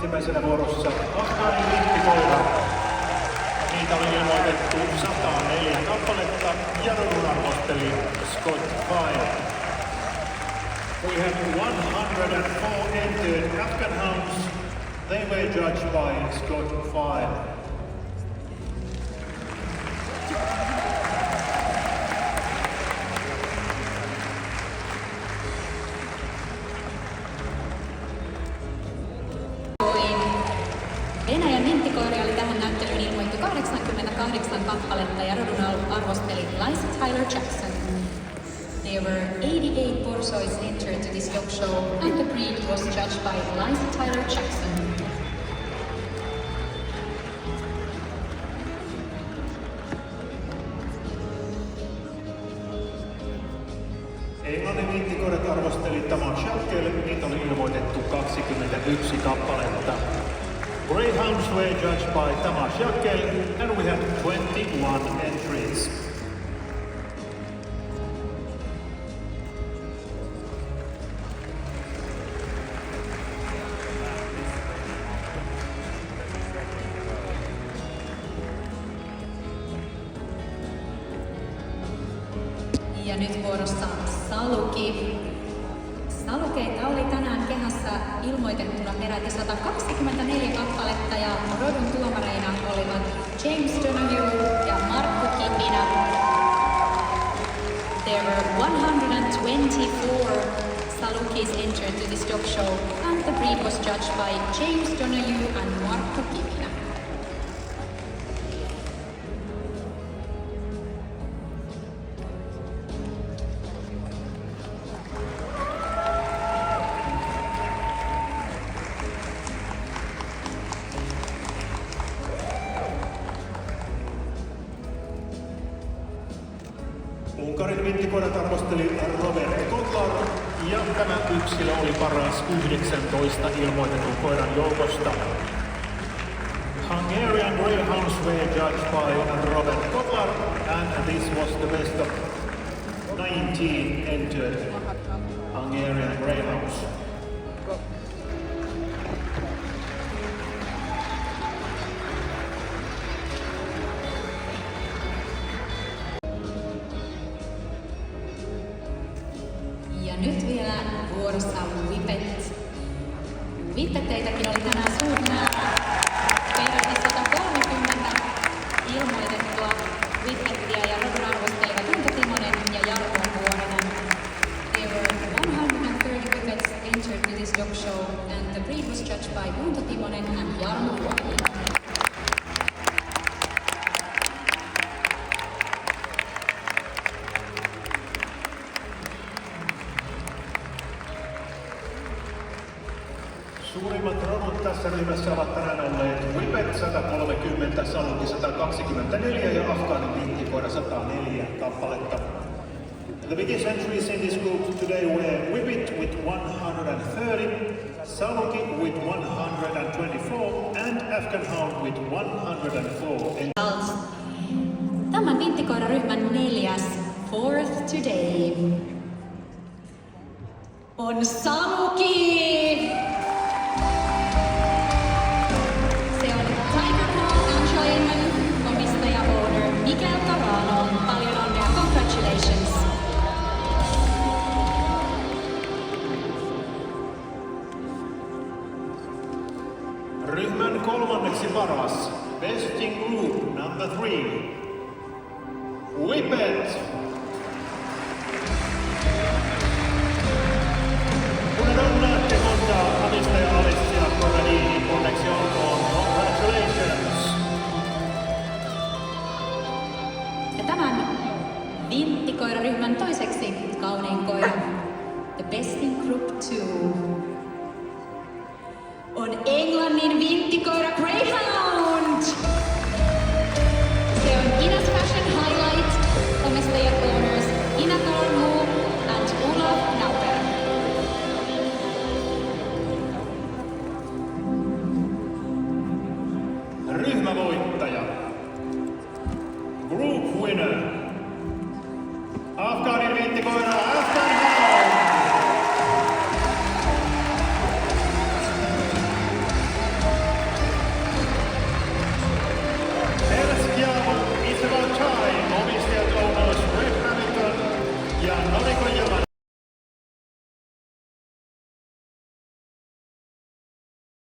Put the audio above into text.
ensimmäisenä vuorossa Afgaanin vinttikoira. Niitä oli ilmoitettu 104 kappaletta ja rodun arvosteli Scott File. We have 104 entered Afghan hounds. They were judged by Scott File. Venäjän vinttikoiria oli tähän näyttelyyn ilmoitettu 88 kappaletta ja rodun arvosteli Liza Tyler Jackson. There were 88 Borsois entered to this dog show and the breed was judged by Liza Tyler Jackson. Englannin vinttikoirat arvosteli Taman Shakkel, niitä oli ilmoitettu 21 kappaletta. Greyhounds were judged by Tamas Shakkel and we have 21 entries. Ja nyt vuorossa Saluki. Salukeita oli tänään kehässä ilmoitettuna peräti 124 kappaletta ja rodun tuomareina olivat James Donahue ja Markku Kipinä. There were 124 Salukis entered to this dog show and the breed was judged by James Donahue and Markku Kipinä. Unkarin vinttikoirat arvosteli Robert Kotlar ja tämä yksilö oli paras 19 ilmoitetun koiran joukosta. Hungarian Greyhounds were judged by Robert Kotlar and this was the best of 19 entered Hungarian Greyhounds. Ja nyt vielä vuorossa Whippet. Whippeteitäkin oli tänään suuri määrä. Peräti 130 ilmoitettua Whippettiä ja rodun arvostelivat Junta Timonen ja Jarmo Vuorinen. There were 130 Whippets entered to this dog show and the breed was judged by Junta Timonen and Jarmo Vuorinen. Suurimmat rodut tässä ryhmässä ovat tänään olleet Whippet 130, Saluki 124 ja Afgaanin vinttikoira 104 kappaletta. The biggest entries in this group today were Whippet with 130, Saluki with 124 and Afghan Hound with 104. Tämän vinttikoiraryhmän fourth today on Saluki! Ryhmän kolmanneksi paras, best in group number 3, Whippet. Kun onnaatte montaa omistaja Alessia Corradini, onneksi olkoon, congratulations. Ja tämän vinttikoiraryhmän toiseksi kaunein koira, the best in group 2, on Englannin vinttikoira Greyhound. Se on Ina's Fashion Highlight, omistajat owners Ina Karmu and Olaf Nauper. Ryhmä voi